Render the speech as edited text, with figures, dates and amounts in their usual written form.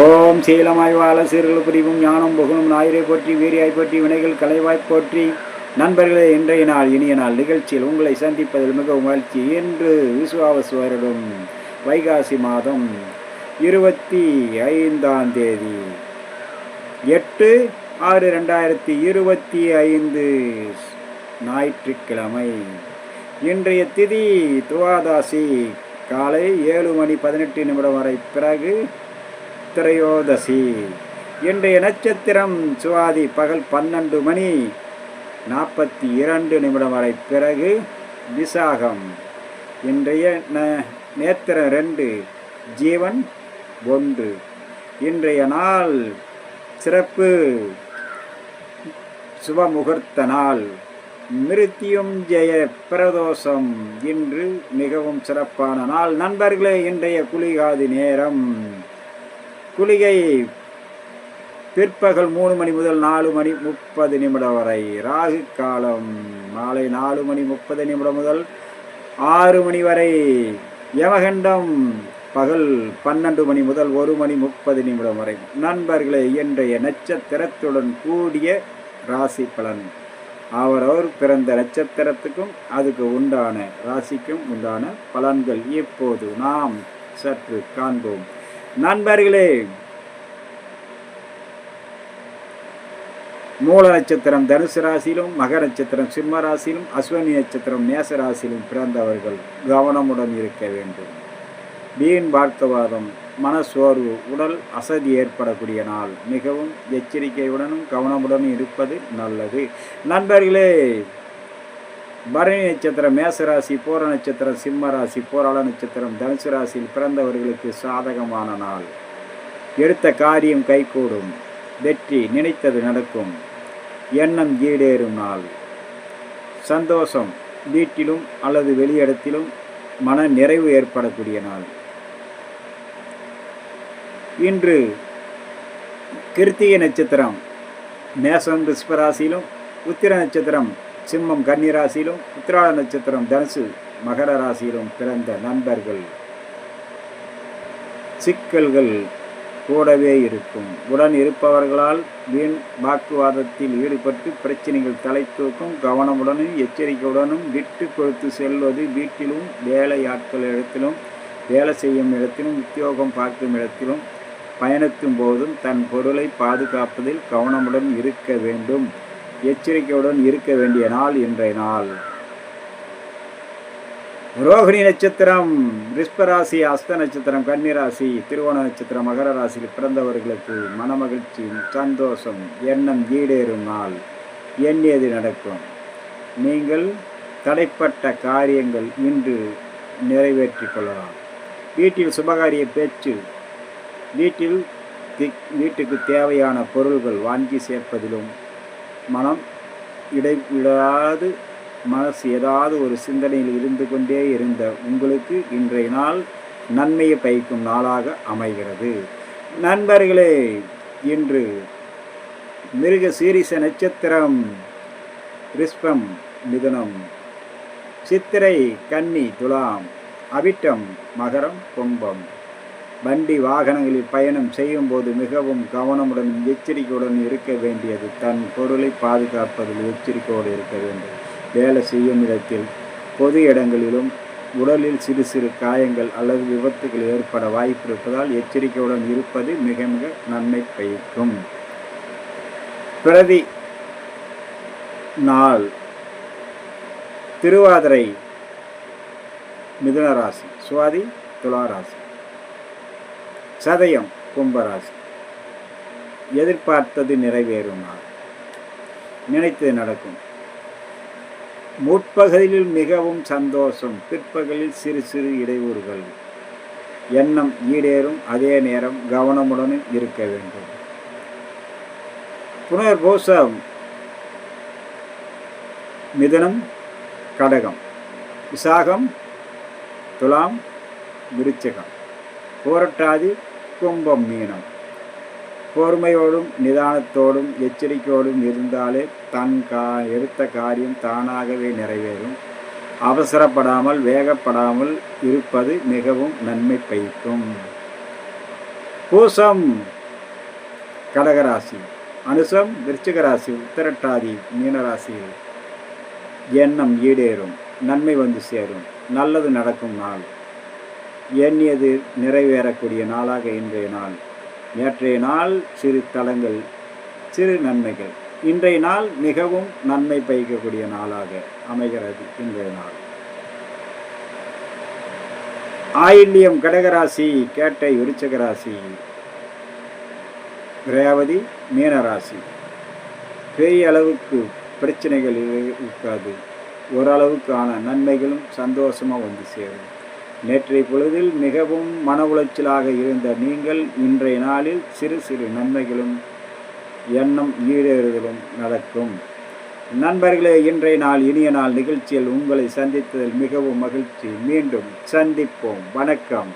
ஓம் சீலமாய் வாழ சீர்கள் புரிவும் ஞானம் புகழும் ஞாயிறை போற்றி வீரியாய் போற்றி வினைகள் கலைவாய் போற்றி. நண்பர்களே, இன்றைய நாள் இனிய நாள் நிகழ்ச்சியில் உங்களை சந்திப்பதில் மிகவும் மகிழ்ச்சி. இன்று விசுவாவசு வருடம் வைகாசி மாதம் 25ஆம் தேதி 8/6/2025 ஞாயிற்றுக்கிழமை. இன்றைய திதி துவாதாசி காலை 7:18 வரை, பிறகு திரையோதசி. இன்றைய நட்சத்திரம் சுவாதி பகல் 12:42 வரை, பிறகு விசாகம். இன்றைய நேத்திரம் 2, ஜீவன் 1. இன்றைய நாள் சிறப்பு சுபமுகூர்த்த நாள், மிருத்யுஞ்சய பிரதோஷம். இன்று மிகவும் சிறப்பான நாள் நண்பர்களே. இன்றைய குளிகாதி நேரம், குளிகை பிற்பகல் 3 மணி முதல் 4:30 வரை. ராகு காலம் மாலை 4:30 முதல் 6 மணி வரை. யமகண்டம் பகல் 12 மணி முதல் 1:30 வரை. நண்பர்களே, இன்றைய நட்சத்திரத்துடன் கூடிய ராசி பலன், அவரவர் பிறந்த நட்சத்திரத்துக்கும் அதுக்கு உண்டான ராசிக்கும் உண்டான பலன்கள் இப்போது நாம் சற்று காண்போம். நண்பர்களே, மூல நட்சத்திரம் தனுசு ராசியிலும், மகர நட்சத்திரம் சிம்ம ராசியிலும், அஸ்வினி நட்சத்திரம் மேச ராசியிலும் பிறந்தவர்கள் கவனமுடன் இருக்க வேண்டும். வீண் வாக்குவாதம், மனசோர்வு, உடல் அசதி ஏற்படக்கூடிய நாள். மிகவும் எச்சரிக்கையுடனும் கவனமுடனும் இருப்பது நல்லது. நண்பர்களே, பரணி நட்சத்திரம் மேசராசி, பூர நட்சத்திரம் சிம்ம ராசி, போராள நட்சத்திரம் தனுசு ராசியில் பிறந்தவர்களுக்கு சாதகமான நாள். எடுத்த காரியம் கைகூடும், வெற்றி நினைத்தது நடக்கும், எண்ணம் ஈடேறும் நாள். சந்தோஷம், வீட்டிலும் அல்லது வெளியிடத்திலும் மன நிறைவு ஏற்படக்கூடிய நாள். இன்று கிருத்திகை நட்சத்திரம் மேசம் ரிஷபராசியிலும், உத்திர நட்சத்திரம் சிம்மம் கன்னிராசியிலும், உத்திராட நட்சத்திரம் தனுசு மகர ராசியிலும் பிறந்த நண்பர்கள் சிக்கல்கள் கூடவே இருக்கும். உடன் இருப்பவர்களால் வீண் வாக்குவாதத்தில் ஈடுபட்டு பிரச்சனைகள் தலை தூக்கும். கவனமுடனும் எச்சரிக்கையுடனும் விட்டு கொடுத்து செல்வது. வீட்டிலும் வேலையாட்கள் இடத்திலும், வேலை செய்யும் இடத்திலும், உத்தியோகம் பார்க்கும் இடத்திலும் பயணித்தும் போதும் தன் பொருளை பாதுகாப்பதில் கவனமுடன் இருக்க வேண்டும். எச்சரிக்கையுடன் இருக்க வேண்டிய நாள் இன்றைய நாள். ரோகிணி நட்சத்திரம் ரிஷபராசி, அஸ்த நட்சத்திரம் கன்னிராசி, திருவோண நட்சத்திரம் மகர ராசியில் பிறந்தவர்களுக்கு மனமகிழ்ச்சி, சந்தோஷம், எண்ணம் ஈடேறும் நாள். எண்ணியது நடக்கும். நீங்கள் தடைப்பட்ட காரியங்கள் இன்று நிறைவேற்றிக் கொள்ளலாம். வீட்டில் சுபகாரிய பேச்சு, வீட்டுக்கு தேவையான பொருள்கள் வாங்கி சேர்ப்பதிலும் மனம் இடைவிடாது மனசு ஏதாவது ஒரு சிந்தனையில் இருந்து கொண்டே இருந்த உங்களுக்கு இன்றைய நாள் நன்மையை பயக்கும் நாளாக அமைகிறது. நண்பர்களே, இன்று மிருக சீரிச நட்சத்திரம் ரிஷபம் மிதுனம், சித்திரை கன்னி துலாம், அவிட்டம் மகரம் கும்பம். வண்டி வாகனங்களில் பயணம் செய்யும் போது மிகவும் கவனமுடன் எச்சரிக்கையுடன் இருக்க வேண்டியது. தன் பொருளை பாதுகாப்பதில் எச்சரிக்கையோடு இருக்க வேண்டும். வேலை செய்யும் இடத்தில், பொது இடங்களிலும் உடலில் சிறு சிறு காயங்கள் அல்லது விபத்துகள் ஏற்பட வாய்ப்பு இருப்பதால் எச்சரிக்கையுடன் இருப்பது மிக மிக நன்மை பயக்கும். பிரதி நாள் திருவாதிரை மிதுன ராசி, சுவாதி துலா ராசி, சதயம் கும்பராசி. எதிர்பார்த்தது நிறைவேறும் நாள், நினைத்தது நடக்கும். முற்பகலில் மிகவும் சந்தோஷம், பிற்பகலில் சிறு சிறு இடையூறுகள். எண்ணம் ஈடேறும், அதே நேரம் கவனமுடன் இருக்க வேண்டும். புனர்பூசம் மிதுனம் கடகம், விசாகம் துலாம் விருச்சிகம், பூரட்டாதி கும்பம் மீனம். பொறுமையோடும் நிதானத்தோடும் எச்சரிக்கையோடும் இருந்தாலே தன் எடுத்த காரியம் தானாகவே நிறைவேறும். அவசரப்படாமல் வேகப்படாமல் இருப்பது மிகவும் நன்மை பயக்கும். பூசம் கடகராசி, அனுசம் விருச்சிகராசி, உத்திரட்டாதி மீனராசியில் எண்ணம் ஈடேறும், நன்மை வந்து சேரும், நல்லது நடக்கும் நாள், எண்ணியது நிறைவேறக்கூடிய நாளாக இன்றைய நாள். நேற்றைய நாள் சிறு தளங்கள், சிறு நன்மைகள். இன்றைய நாள் மிகவும் நன்மை பயக்கக்கூடிய நாளாக அமைகிறது. இன்றைய நாள் ஆயில்யம் கடகராசி, கேட்டை விருச்சிகராசி, ரேவதி மீனராசி. பெரிய அளவுக்கு பிரச்சனைகள் இருக்காது, ஓரளவுக்கான நன்மைகளும் சந்தோஷமாக வந்து சேரும். நேற்றைய பொழுதில் மிகவும் மன உளைச்சலாக இருந்த நீங்கள் இன்றைய நாளில் சிறு சிறு நன்மைகளும் எண்ணம் ஈடேறுதலும் நடக்கும். நண்பர்களே, இன்றைய நாள் இனிய நாள் நிகழ்ச்சியில் உங்களை சந்தித்ததில் மிகவும் மகிழ்ச்சி. மீண்டும் சந்திப்போம். வணக்கம்.